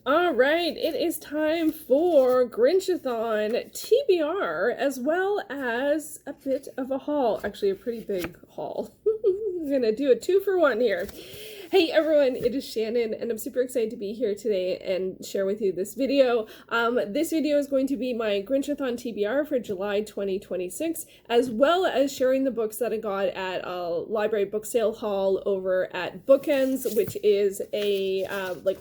All right, it is time for Grinchathon TBR, as well as a bit of a haul. Actually, a pretty big haul. I'm gonna do a 2-for-1 here. Hey everyone, it is Shannon, and I'm super excited to be here today and share with you this video. This video is going to be my Grinchathon TBR for July 2026, as well as sharing the books that I got at a library book sale haul over at Bookends, which is a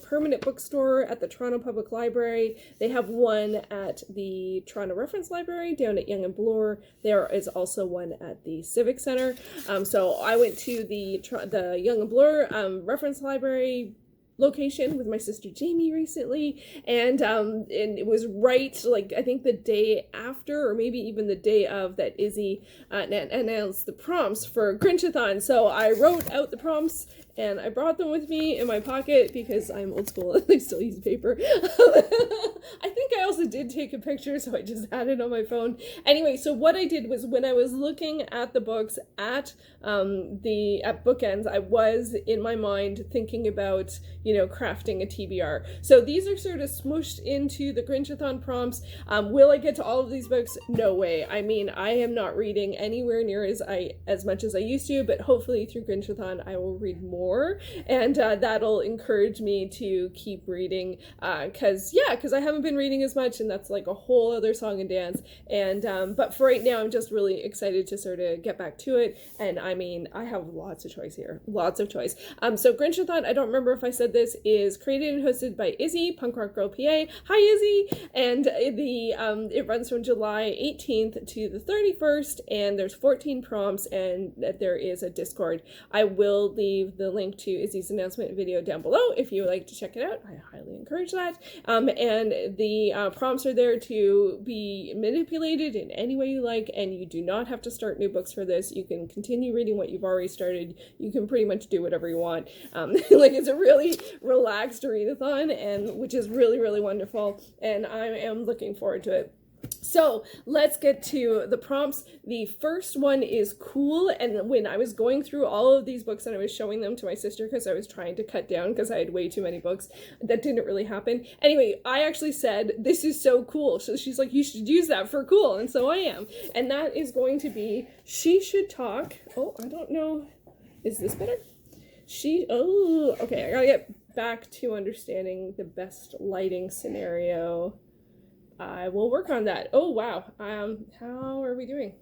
permanent bookstore at the Toronto Public Library. They have one at the Toronto Reference Library down at Yonge and Bloor. There is also one at the Civic Center. So I went to the Yonge and Bloor Reference Library location with my sister Jamie recently, and it was right, like, I think the day after, or maybe even the day of, that Izzy announced the prompts for Grinchathon. So I wrote out the prompts and I brought them with me in my pocket because I'm old school and I still use paper. I think I also did take a picture, so I just had it on my phone. Anyway, so what I did was, when I was looking at the books at Bookends, I was in my mind thinking about, crafting a TBR. So these are sort of smooshed into the Grinchathon prompts. Will I get to all of these books? No way. I mean, I am not reading anywhere near as much as I used to, but hopefully through Grinchathon I will read more, and that'll encourage me to keep reading, because I haven't been reading as much, and that's like a whole other song and dance. And but for right now, I'm just really excited to sort of get back to it. And I mean, I have lots of choice here, lots of choice. So Grinchathon, I don't remember if I said this, is created and hosted by Izzy, Punk Rock Girl PA. Hi Izzy! And it runs from July 18th to the 31st, and there's 14 prompts, and there is a Discord. I will leave the link to Izzy's announcement video down below if you would like to check it out. I highly encourage that. And the prompts are there to be manipulated in any way you like, and you do not have to start new books for this. You can continue reading what you've already started. You can pretty much do whatever you want. It's a really relaxed readathon, and which is really, really wonderful, and I am looking forward to it. So let's get to the prompts. The first one is cool, and when I was going through all of these books and I was showing them to my sister because I was trying to cut down because I had way too many books, that didn't really happen. Anyway, I actually said, this is so cool. So she's like, you should use that for cool, and so I am. And that is going to be, she should talk. Oh, I don't know. Is this better? Okay, I gotta get back to understanding the best lighting scenario. I will work on that. Oh, wow. How are we doing?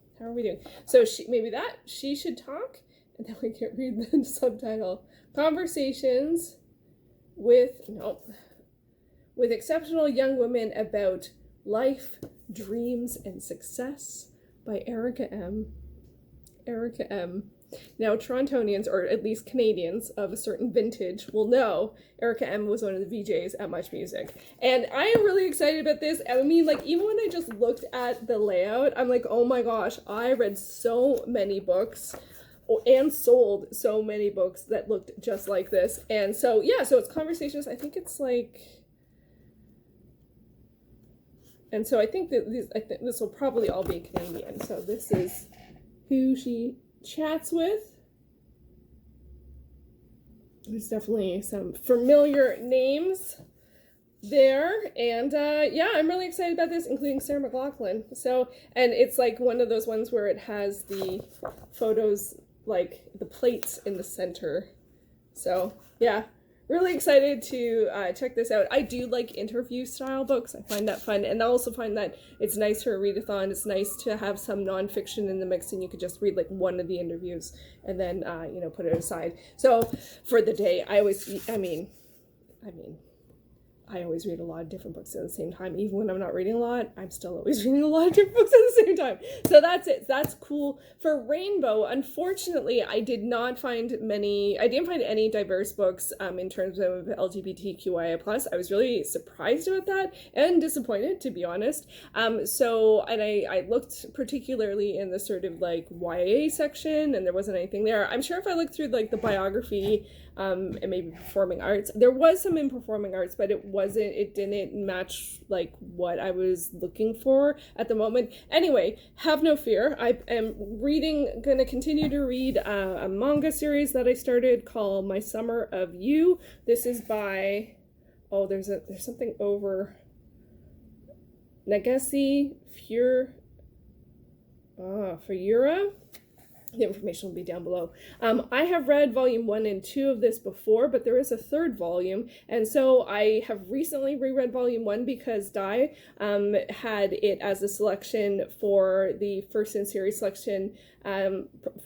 So she should talk, and then we can read the subtitle. Conversations with exceptional young women about life, dreams, and success by Erica M. Now, Torontonians, or at least Canadians of a certain vintage, will know Erica M was one of the VJs at Much Music. And I am really excited about this. I mean, like, even when I just looked at the layout, I'm like, oh my gosh, I read so many books and sold so many books that looked just like this. And so, yeah, so it's conversations. I think it's like... And so I think that this will probably all be Canadian. So this is who she chats with. There's definitely some familiar names there, and yeah, I'm really excited about this, including Sarah McLachlan. So, and it's like one of those ones where it has the photos, like the plates in the center. So yeah, really excited to check this out. I do like interview style books. I find that fun, and I also find that it's nice for a readathon. It's nice to have some nonfiction in the mix, and you could just read like one of the interviews and then put it aside. So for the day, I always read a lot of different books at the same time. Even when I'm not reading a lot, I'm still always reading a lot of different books at the same time. So that's it. That's cool. For Rainbow, unfortunately, I didn't find any diverse books in terms of LGBTQIA+. I was really surprised about that and disappointed, to be honest. And I looked particularly in the sort of like YA section, and there wasn't anything there. I'm sure if I looked through like the biography and maybe performing arts, there was some in performing arts, but it didn't match like what I was looking for at the moment. Anyway, have no fear. I am gonna continue to read a manga series that I started called My Summer of You. This is by oh, there's something over Nagisa, Furuya. The information will be down below. I have read volume 1 and 2 of this before, but there is a third volume, and so I have recently reread volume 1 because Dai had it as a selection for the first in series selection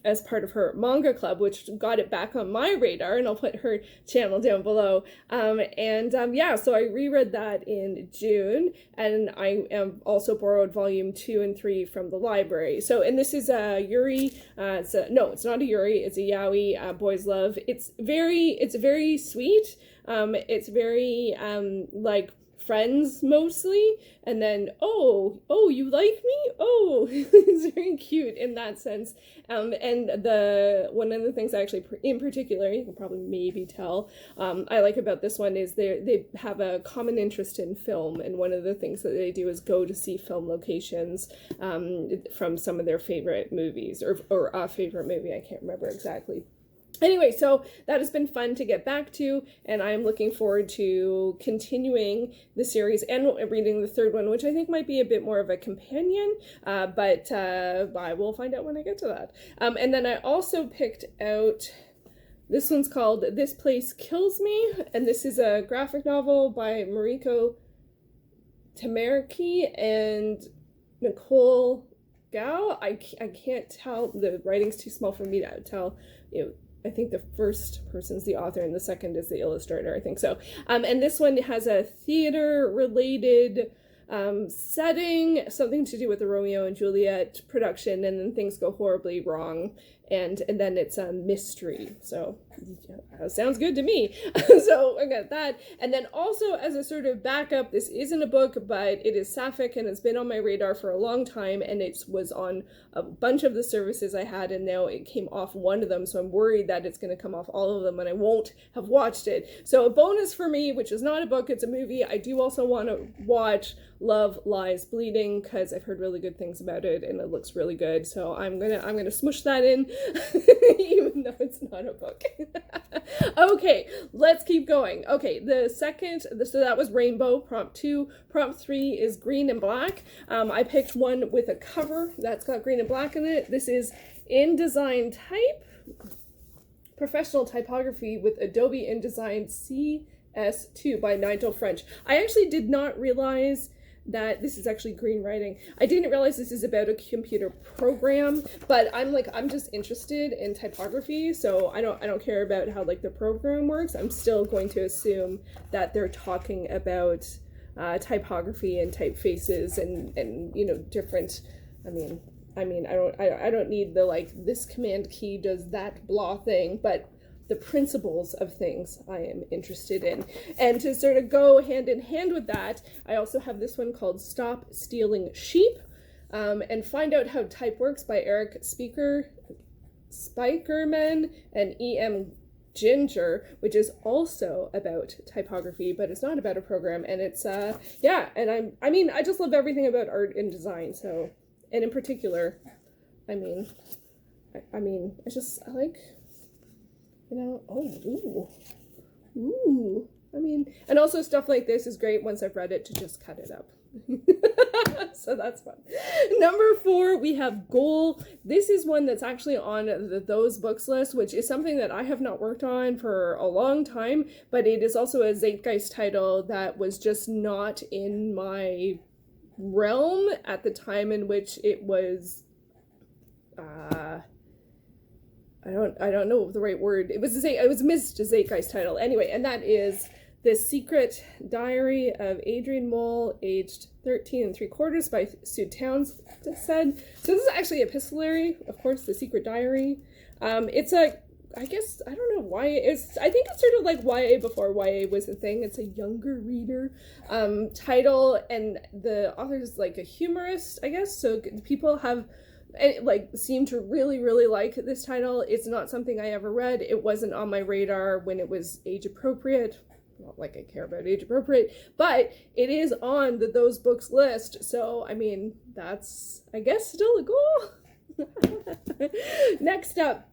as part of her manga club, which got it back on my radar, and I'll put her channel down below. Yeah, so I reread that in June, and I also borrowed volume 2 and 3 from the library. So, and this is Yuri. No, it's not a Yuri. It's a Yaoi boys love. It's very sweet. It's very like friends mostly, and then oh you like me, oh it's very cute in that sense. And the one of the things I actually in particular, you can probably maybe tell, I like about this one is they have a common interest in film, and one of the things that they do is go to see film locations from some of their favorite movies, or a favorite movie, I can't remember exactly. Anyway, so that has been fun to get back to, and I'm looking forward to continuing the series and reading the third one, which I think might be a bit more of a companion, but I will find out when I get to that. And then I also picked out, this one's called This Place Kills Me, and this is a graphic novel by Mariko Tamaraki and Nicole Gao. I can't tell, the writing's too small for me to tell, I think the first person's the author and the second is the illustrator, I think so. And this one has a theater-related setting, something to do with the Romeo and Juliet production, and then things go horribly wrong, and then it's a mystery. So sounds good to me. So I got that. And then also as a sort of backup, this isn't a book, but it is sapphic and it's been on my radar for a long time, and it was on a bunch of the services I had, and now it came off one of them, so I'm worried that it's going to come off all of them and I won't have watched it. So a bonus for me, which is not a book, it's a movie. I do also want to watch Love Lies Bleeding because I've heard really good things about it and it looks really good, so I'm gonna smush that in even though it's not a book. Okay, let's keep going. Okay, so that was Rainbow, prompt 2. Prompt 3 is Green and Black. I picked one with a cover that's got green and black in it. This is InDesign Type, Professional Typography with Adobe InDesign CS2 by Nigel French. I actually did not realize that this is actually green writing. I didn't realize this is about a computer program, but I'm just interested in typography, so I don't care about how like the program works. I'm still going to assume that they're talking about typography and typefaces and different. I don't need the like this command key does that blah thing, but the principles of things I am interested in. And to sort of go hand in hand with that, I also have this one called Stop Stealing Sheep, and Find Out How Type Works by Eric Spikerman and E.M. Ginger, which is also about typography, but it's not about a program, and it's, yeah, and I just love everything about art and design, so, and in particular, I like, and also stuff like this is great once I've read it to just cut it up. So that's fun. Number 4, we have Goal. This is one that's actually on the Those Books list, which is something that I have not worked on for a long time, but it is also a Zeitgeist title that was just not in my realm at the time in which it was, I don't know the right word. It was a missed Zeitgeist title. Anyway, and that is The Secret Diary of Adrian Mole, aged 13 3/4 by Sue Townsend. So this is actually epistolary, of course, The Secret Diary. It's I guess, I don't know why I think it's sort of like YA before YA was a thing. It's a younger reader title, and the author's like a humorist, I guess, so people have seem to really, really like this title. It's not something I ever read. It wasn't on my radar when it was age appropriate. Not like I care about age appropriate, but it is on the Those Books list. So, that's, I guess, still a goal. Next up,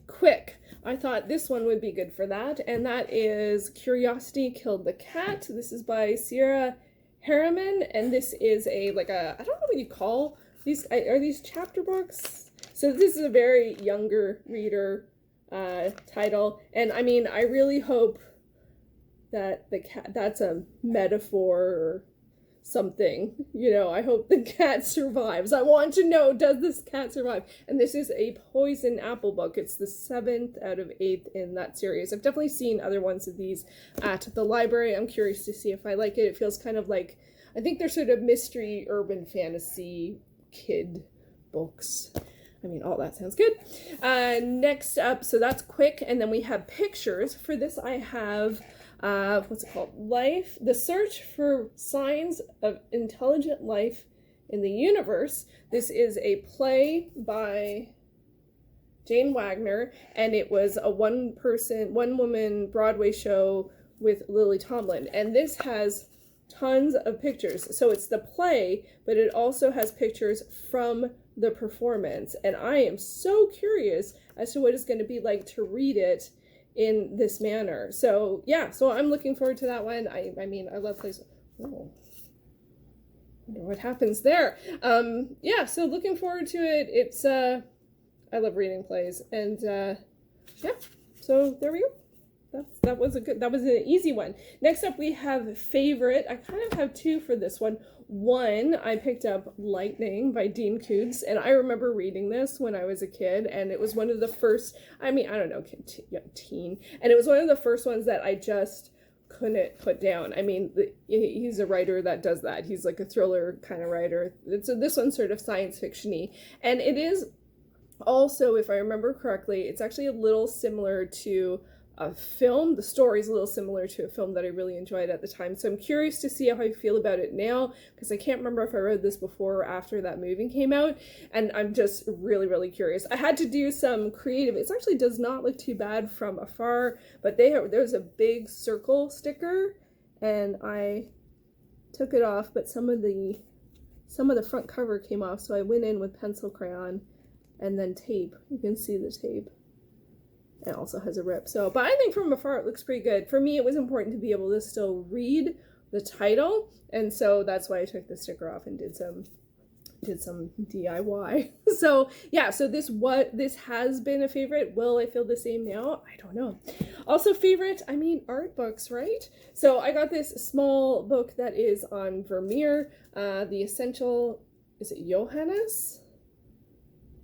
quick. I thought this one would be good for that, and that is Curiosity Killed the Cat. This is by Sierra Harriman, and this is I don't know what you call these, are these chapter books? So this is a very younger reader title, and I mean, I really hope that the cat, that's a metaphor or something, you know. I hope the cat survives. I want to know, does this cat survive? And this is a poison apple book. It's the 7th out of 8th in that series. I've definitely seen other ones of these at the library. I'm curious to see if I like it. It feels kind of like, I think they're sort of mystery, urban fantasy, kid books. I mean, all that sounds good. Next up, so that's quick, and then we have pictures. For this I have what's it called? Life, The Search for Signs of Intelligent Life in the Universe. This is a play by Jane Wagner, and it was a one woman Broadway show with Lily Tomlin. And this has tons of pictures. So it's the play, but it also has pictures from the performance. And I am so curious as to what it's going to be like to read it in this manner. So yeah, so I'm looking forward to that one. I mean, I love plays. Oh, I wonder what happens there. Yeah, so looking forward to it. It's I love reading plays, and yeah, so there we go. That was an easy one. Next up we have favorite. I kind of have two for this one. One, I picked up Lightning by Dean Koontz, and I remember reading this when I was a kid, and it was one of the first, I mean, I don't know, teen, and it was one of the first ones that I just couldn't put down. I mean, he's a writer that does that. He's like a thriller kind of writer. This one's sort of science fiction-y, and it is also, if I remember correctly, it's actually a little similar to a film. The story's a little similar to a film that I really enjoyed at the time. So I'm curious to see how I feel about it now, because I can't remember if I read this before or after that movie came out. And I'm just really, really curious. I had to do some creative. It actually does not look too bad from afar, but there's a big circle sticker, and I took it off, but some of the front cover came off. So I went in with pencil crayon and then tape. You can see the tape. It also has a rip. So, but I think from afar it looks pretty good. For me, it was important to be able to still read the title, and so that's why I took the sticker off and did some DIY. So yeah, so this has been a favorite. Will I feel the same now? I don't know. Also favorite, I mean, art books, right? So I got this small book that is on Vermeer, The Essential, is it Johannes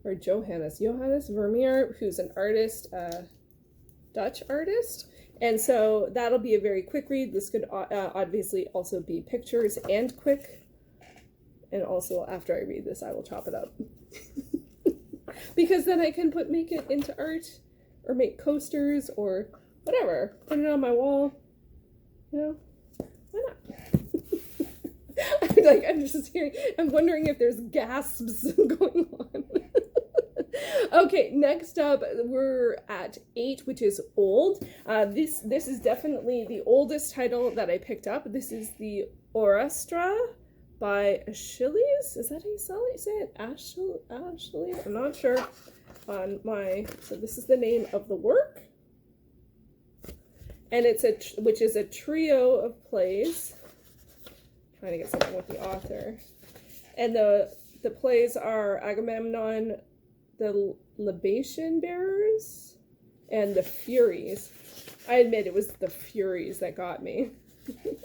Vermeer, who's an artist, Dutch artist. And so that'll be a very quick read. This could obviously also be pictures and quick. And also after I read this, I will chop it up. Because then I can make it into art, or make coasters, or whatever. Put it on my wall. You know, why not? I'm wondering if there's gasps going on. Okay, next up we're at 8, which is old. This is definitely the oldest title that I picked up. This is the Orchestra by Achilles. Is that how you say it? Ashley? I'm not sure. So this is the name of the work, and which is a trio of plays. Trying to get something with the author, and the plays are Agamemnon, the Libation Bearers, and the Furies. I admit it was the Furies that got me.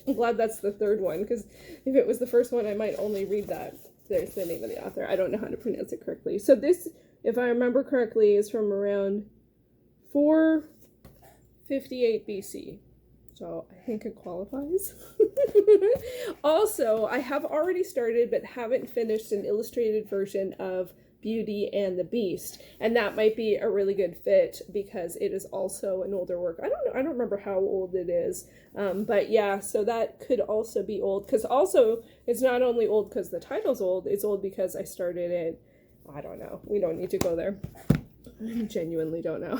I'm glad that's the third one, because if it was the first one, I might only read that. There's the name of the author. I don't know how to pronounce it correctly. So this, if I remember correctly, is from around 458 BC. So I think it qualifies. Also, I have already started but haven't finished an illustrated version of Beauty and the Beast, and that might be a really good fit because it is also an older work. I don't know, I don't remember how old it is, but yeah, so that could also be old, because also it's not only old because the title's old, it's old because I started it. I don't know, we don't need to go there. I genuinely don't know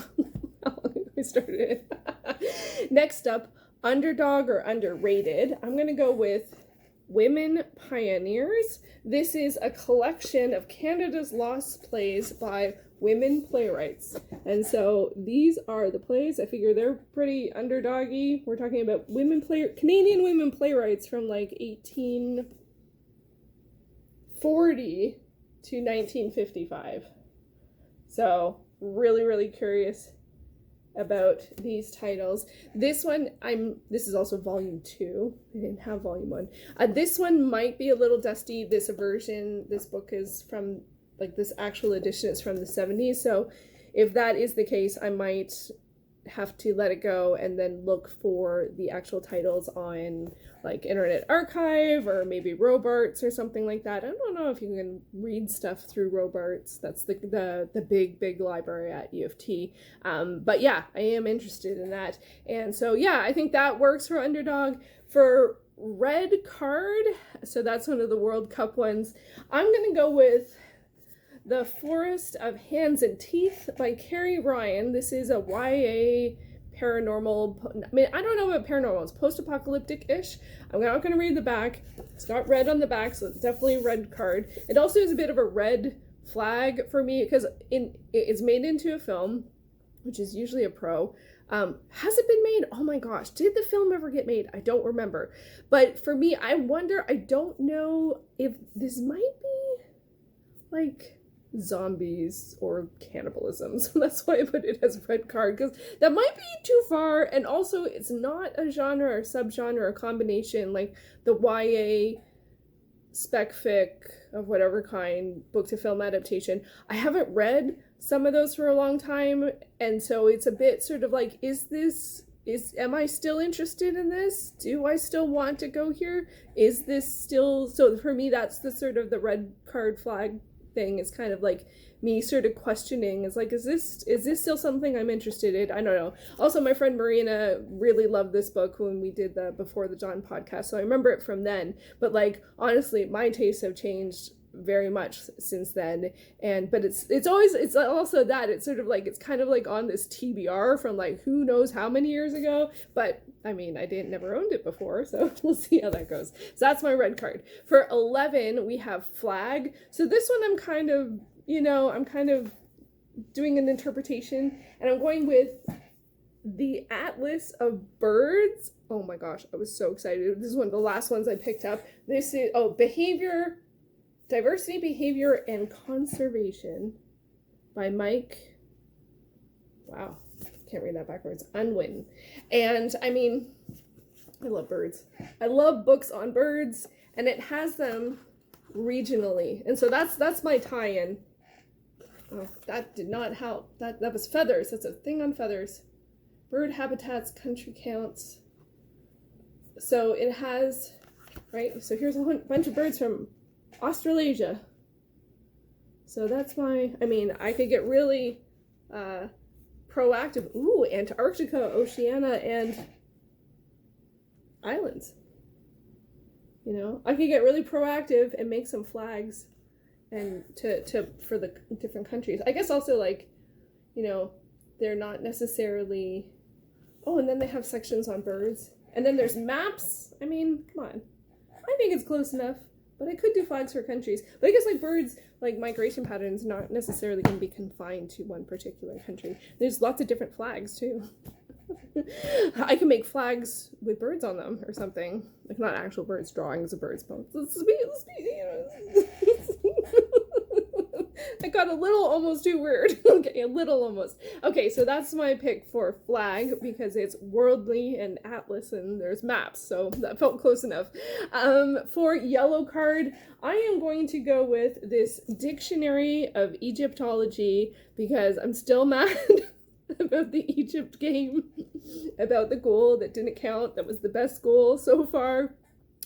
how long I started it. Next up, underdog or underrated. I'm gonna go with Women Pioneers. This is a collection of Canada's Lost Plays by women playwrights. And so these are the plays. I figure they're pretty underdoggy. We're talking about Canadian women playwrights from like 1840 to 1955. So really, really curious about these titles. This one, this is also volume 2. I didn't have volume 1. This one might be a little dusty. This book is from, like, this actual edition is from the 70s. So if that is the case, I might have to let it go and then look for the actual titles on like Internet Archive or maybe Robarts or something like that. I don't know if you can read stuff through Robarts. That's the big library at U of T. But yeah, I am interested in that. And so yeah, I think that works for Underdog. For Red Card, so that's one of the World Cup ones, I'm gonna go with The Forest of Hands and Teeth by Carrie Ryan. This is a YA paranormal, I don't know about paranormal, it's post-apocalyptic-ish. I'm not going to read the back. It's got red on the back, so it's definitely a red card. It also is a bit of a red flag for me, because it's made into a film, which is usually a pro. Has it been made? Oh my gosh, did the film ever get made? I don't remember. But for me, I don't know if this might be, like, zombies or cannibalism, so that's why I put it as red card, because that might be too far, and also it's not a genre or subgenre or combination like the YA spec fic of whatever kind book to film adaptation. I haven't read some of those for a long time, and so it's a bit sort of like, am I still interested in this? Do I still want to go here? Is this still, so for me that's the sort of the red card flag thing, is kind of like me sort of questioning, is like, is this still something I'm interested in? I don't know. Also, my friend Marina really loved this book when we did the Before the Dawn podcast, so I remember it from then. But like, honestly, my tastes have changed very much since then, but it's also that it's sort of like, it's kind of like on this TBR from like who knows how many years ago, but I mean, I never owned it before, so we'll see how that goes. So that's my red card. For 11, we have Flag. So this one I'm kind of doing an interpretation, and I'm going with The Atlas of Birds. Oh my gosh, I was so excited. This is one of the last ones I picked up. This is, Diversity, Behavior, and Conservation by Mike, wow, can't read that backwards, Unwin. And I mean, I love birds. I love books on birds, and it has them regionally. And so that's my tie-in. Oh, that did not help. That was feathers. That's a thing on feathers. Bird habitats, country counts. So it has, right, so here's a bunch of birds from Australasia. So that's I could get really proactive. Ooh, Antarctica, Oceania, and islands. I could get really proactive and make some flags and for the different countries. I guess also, like, they're not necessarily, and then they have sections on birds. And then there's maps. I mean, come on. I think it's close enough. But I could do flags for countries. But I guess, like, birds, like, migration patterns, not necessarily going to be confined to one particular country. There's lots of different flags, too. I can make flags with birds on them or something. Like, not actual birds, drawings of birds. But I got a little almost too weird. Okay, a little almost. Okay, so that's my pick for flag, because it's worldly and atlas and there's maps, so that felt close enough. For yellow card, I am going to go with this Dictionary of Egyptology, because I'm still mad about the Egypt game, about the goal that didn't count. That was the best goal so far.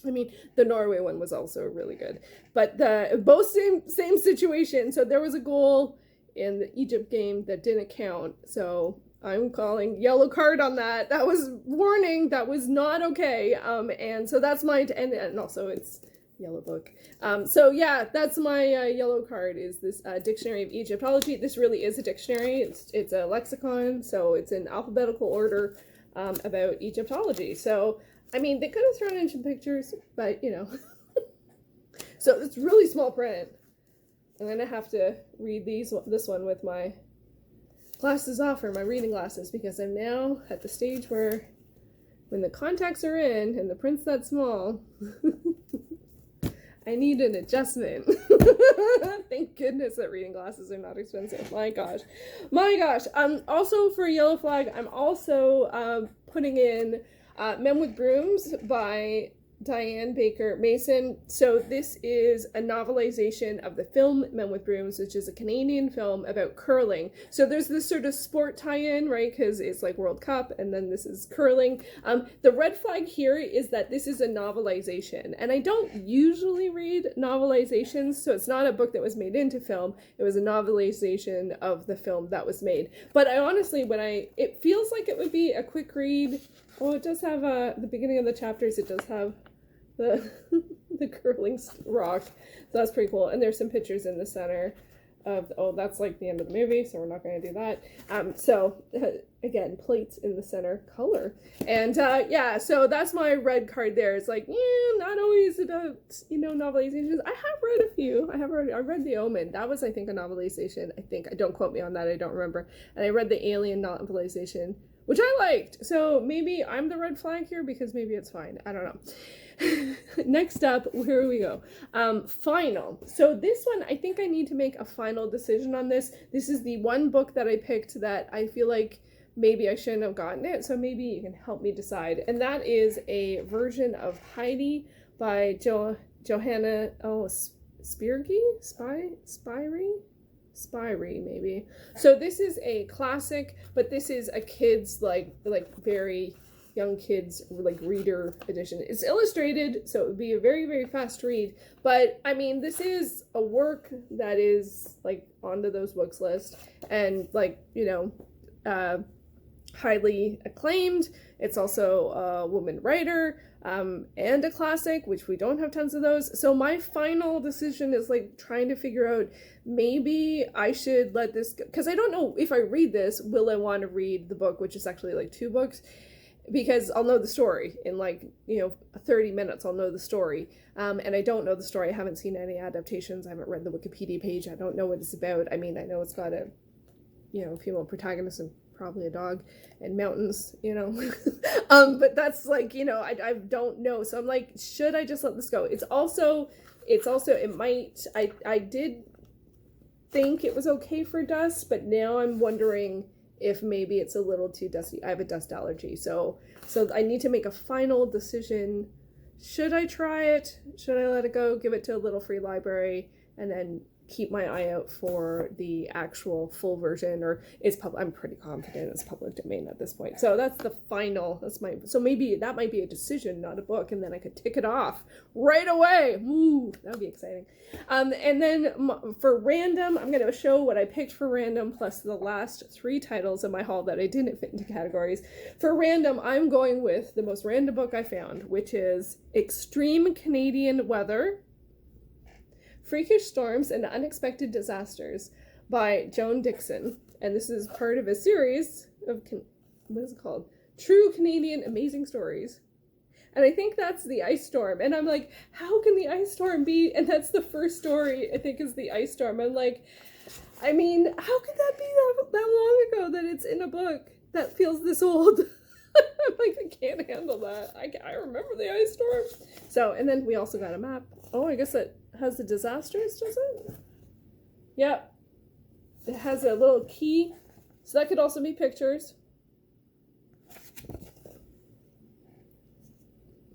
I mean, the Norway one was also really good, but both same situation. So there was a goal in the Egypt game that didn't count. So I'm calling yellow card on that. That was warning. That was not okay. And so that's my, and also it's yellow book. So yeah, that's my yellow card, is this Dictionary of Egyptology. This really is a dictionary. It's a lexicon. So it's in alphabetical order about Egyptology. So I mean, they could have thrown in some pictures, but, So it's really small print. I'm gonna have to read this one with my glasses off, or my reading glasses, because I'm now at the stage where when the contacts are in and the print's that small, I need an adjustment. Thank goodness that reading glasses are not expensive. My gosh. My gosh. Also for Yellow Flag, I'm also putting in Men with Brooms by Diane Baker Mason. So this is a novelization of the film Men with Brooms, which is a Canadian film about curling. So there's this sort of sport tie-in, right? Because it's like World Cup, and then this is curling. The red flag here is that this is a novelization, and I don't usually read novelizations, so it's not a book that was made into film. It was a novelization of the film that was made. But I honestly, it feels like it would be a quick read. Oh, it does have the beginning of the chapters, it does have the curling rock, so that's pretty cool. And there's some pictures in the center of, oh, that's like the end of the movie, so we're not going to do that. Again, plates in the center color, and yeah, so that's my red card there. It's like, yeah, not always about, you know, novelizations. I have read a few. I read The Omen. That was, I think, a novelization. Don't quote me on that, I don't remember. And I read the Alien novelization, which I liked. So maybe I'm the red flag here, because maybe it's fine. I don't know. Next up, where do we go? Final. So this one, I think I need to make a final decision on this. This is the one book that I picked that I feel like maybe I shouldn't have gotten it. So maybe you can help me decide. And that is a version of Heidi by Johanna Spyri, maybe. So this is a classic, but this is a kid's like very young kids like reader edition. It's illustrated, so it would be a very, very fast read, but I mean, this is a work that is like onto those books list, and like, you know, highly acclaimed. It's also a woman writer, and a classic, which we don't have tons of those. So my final decision is like trying to figure out, maybe I should let this go, because I don't know if I read this, will I want to read the book, which is actually like 2 books, because I'll know the story in like, you know, 30 minutes. I'll know the story, and I don't know the story. I haven't seen any adaptations. I haven't read the Wikipedia page. I don't know what it's about. I mean, I know it's got a, you know, female protagonist and probably a dog and mountains, you know. But that's like, you know, I don't know. So I'm like, should I just let this go? I did think it was okay for dust, but now I'm wondering if maybe it's a little too dusty. I have a dust allergy, so I need to make a final decision. Should I try it? Should I let it go, give it to a little free library, and then keep my eye out for the actual full version? Or I'm pretty confident it's public domain at this point. So that's the final, so maybe that might be a decision, not a book, and then I could tick it off right away. Ooh, that would be exciting. And then for random, I'm going to show what I picked for random, plus the last 3 titles in my haul that I didn't fit into categories. For random, I'm going with the most random book I found, which is Extreme Canadian Weather, Freakish Storms and Unexpected Disasters by Joan Dickson. And this is part of a series of, what is it called? True Canadian Amazing Stories. And I think that's the ice storm. And I'm like, how can the ice storm be? And that's the first story, I think, is the ice storm. I'm like, I mean, how could that be that long ago that it's in a book that feels this old? I'm like, I can't handle that. I remember the ice storm. So, and then we also got a map. Oh, I guess it has the disasters, does it? Yep. It has a little key. So that could also be pictures.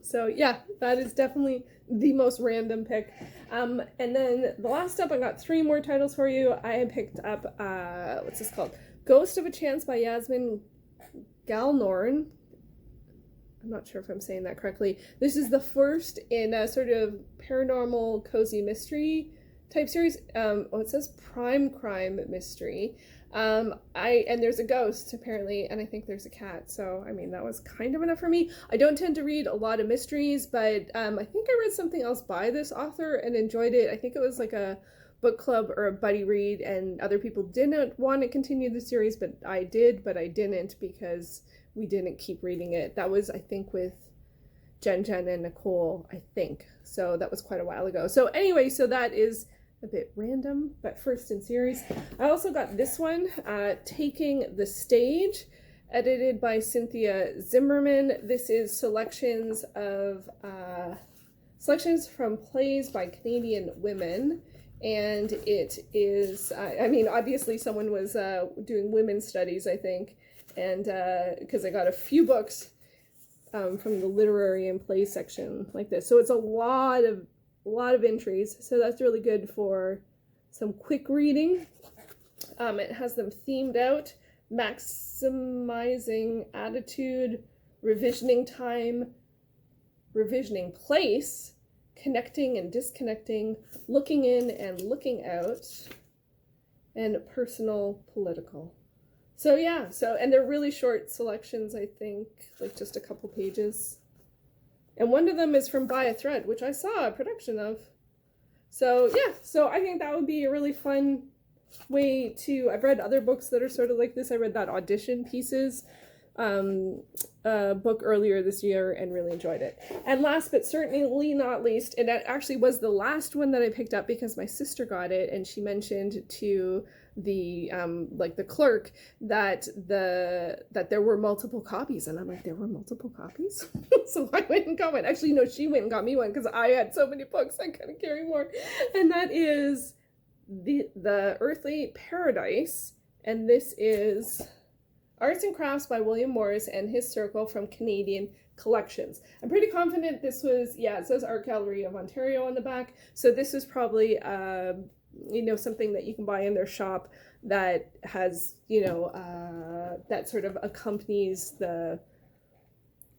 So yeah, that is definitely the most random pick. And then the last up, I got 3 more titles for you. I had picked up, what's this called? Ghost of a Chance by Yasmin Galnorn. I'm not sure if I'm saying that correctly. This is the first in a sort of paranormal cozy mystery type series. It says prime crime mystery. And there's a ghost apparently, and I think there's a cat. So, I mean, that was kind of enough for me. I don't tend to read a lot of mysteries, but I think I read something else by this author and enjoyed it. I think it was like a book club or a buddy read, and other people didn't want to continue the series, but I did, but I didn't because we didn't keep reading it. That was, I think, with Jen and Nicole, I think. So that was quite a while ago. So anyway, so that is a bit random, but first in series. I also got this one, Taking the Stage, edited by Cynthia Zimmerman. This is selections from plays by Canadian women. And it is, I mean, obviously someone was doing women's studies, I think, and because I got a few books from the literary and play section like this. So it's a lot of entries. So that's really good for some quick reading. It has them themed out: maximizing attitude, revisioning time, revisioning place, connecting and disconnecting, looking in and looking out, and personal political. So yeah, and they're really short selections, I think, like just a couple pages. And one of them is from By a Thread, which I saw a production of. So yeah, so I think that would be a really fun way to, I've read other books that are sort of like this. I read that Audition Pieces book earlier this year and really enjoyed it. And last but certainly not least, and that actually was the last one that I picked up because my sister got it and she mentioned to the like the clerk that there were multiple copies, and I'm like, there were multiple copies? So I went and got one. Actually, no, she went and got me one because I had so many books I couldn't carry more. And that is the Earthly Paradise, and this is Arts and Crafts by William Morris and his circle from Canadian Collections. I'm pretty confident this was, yeah, it says Art Gallery of Ontario on the back. So this was probably, you know, something that you can buy in their shop that has, you know, that sort of accompanies the,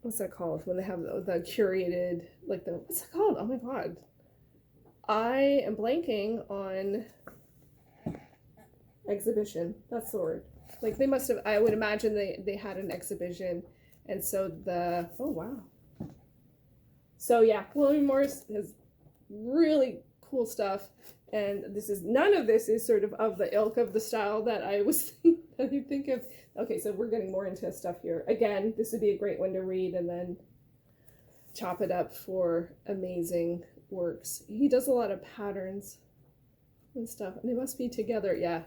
what's that called? When they have the curated, like the, what's that called? Oh my God. I am blanking on exhibition. That's the word. Like they must have, I would imagine they had an exhibition, and so oh wow. So yeah, William Morris has really cool stuff, and none of this is sort of the ilk of the style that I was that you think of. Okay, so we're getting more into stuff here. Again, this would be a great one to read and then chop it up for amazing works. He does a lot of patterns and stuff, and they must be together. Yeah.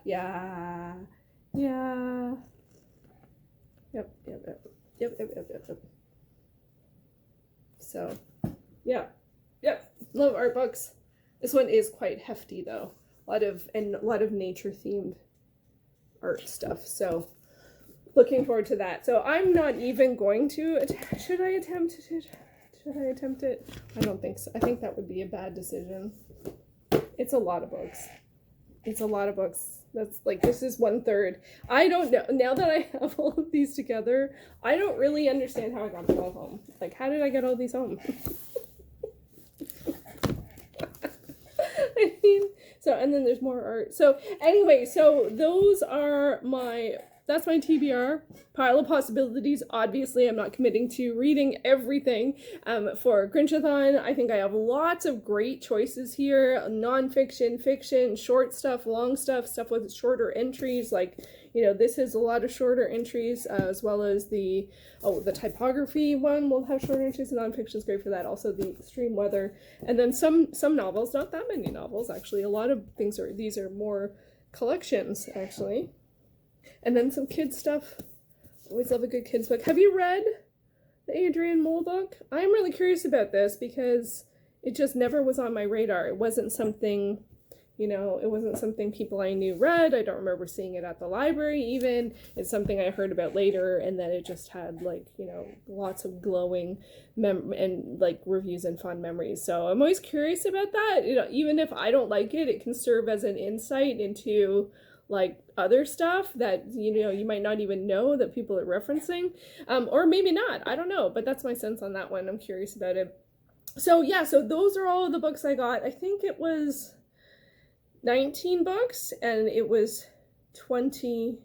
Yep. So, yep. Love art books. This one is quite hefty though. A lot of nature themed art stuff. So, looking forward to that. So I'm not even going to. Should I attempt it? I don't think so. I think that would be a bad decision. It's a lot of books. That's like, this is 1/3. I don't know. Now that I have all of these together, I don't really understand how I got them all home. Like, how did I get all these home? I mean, so, and then there's more art. So anyway, so that's my TBR. Pile of possibilities. Obviously, I'm not committing to reading everything for Grinchathon. I think I have lots of great choices here. Nonfiction, fiction, short stuff, long stuff with shorter entries. Like, you know, this has a lot of shorter entries, as well as the typography one will have shorter entries, and nonfiction is great for that. Also, the extreme weather. And then some novels, not that many novels, actually. A lot of these are more collections, actually. And then some kids stuff. Always love a good kids book. Have you read the Adrian Mole book? I'm really curious about this because it just never was on my radar. It wasn't something, you know, people I knew read. I don't remember seeing it at the library even. It's something I heard about later, and then it just had, like, you know, lots of glowing and like reviews and fun memories. So I'm always curious about that. You know, even if I don't like it, it can serve as an insight into like other stuff that, you know, you might not even know that people are referencing, or maybe not, I don't know, but that's my sense on that one. I'm curious about it. So yeah, so those are all of the books I got. I think it was 19 books and it was $21,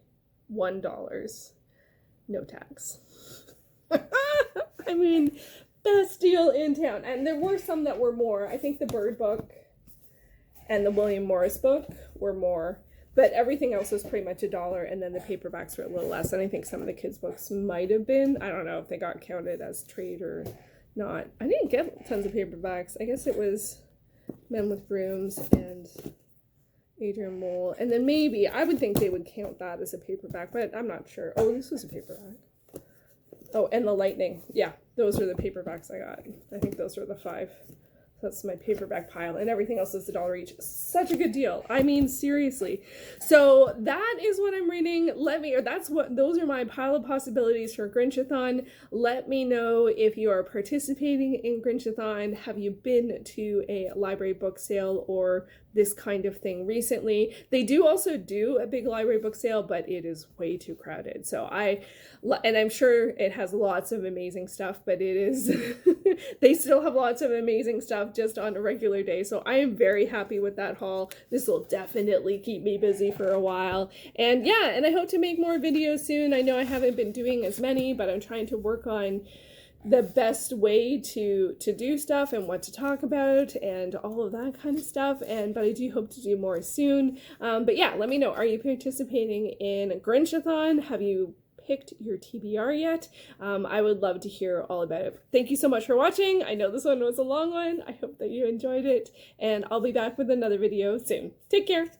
no tax. I mean, best deal in town. And there were some that were more. I think the Bird book and the William Morris book were more. But everything else was pretty much $1, and then the paperbacks were a little less. And I think some of the kids' books might have been. I don't know if they got counted as trade or not. I didn't get tons of paperbacks. I guess it was Men with Brooms and Adrian Mole. And then maybe, I would think they would count that as a paperback, but I'm not sure. Oh, this was a paperback. Oh, and the Lightning. Yeah, those are the paperbacks I got. I think those are the 5. That's my paperback pile, and everything else is $1 each. Such a good deal. I mean, seriously. So that is what I'm reading. Those are my pile of possibilities for Grinchathon. Let me know if you are participating in Grinchathon. Have you been to a library book sale or this kind of thing recently? They do also do a big library book sale, but it is way too crowded. So I'm sure it has lots of amazing stuff, but it is, they still have lots of amazing stuff just on a regular day. So I am very happy with that haul. This will definitely keep me busy for a while. And yeah, and I hope to make more videos soon. I know I haven't been doing as many, but I'm trying to work on the best way to do stuff and what to talk about and all of that kind of stuff. But I do hope to do more soon. But yeah, let me know. Are you participating in Grinchathon? Have you picked your TBR yet? I would love to hear all about it. Thank you so much for watching. I know this one was a long one. I hope that you enjoyed it, and I'll be back with another video soon. Take care.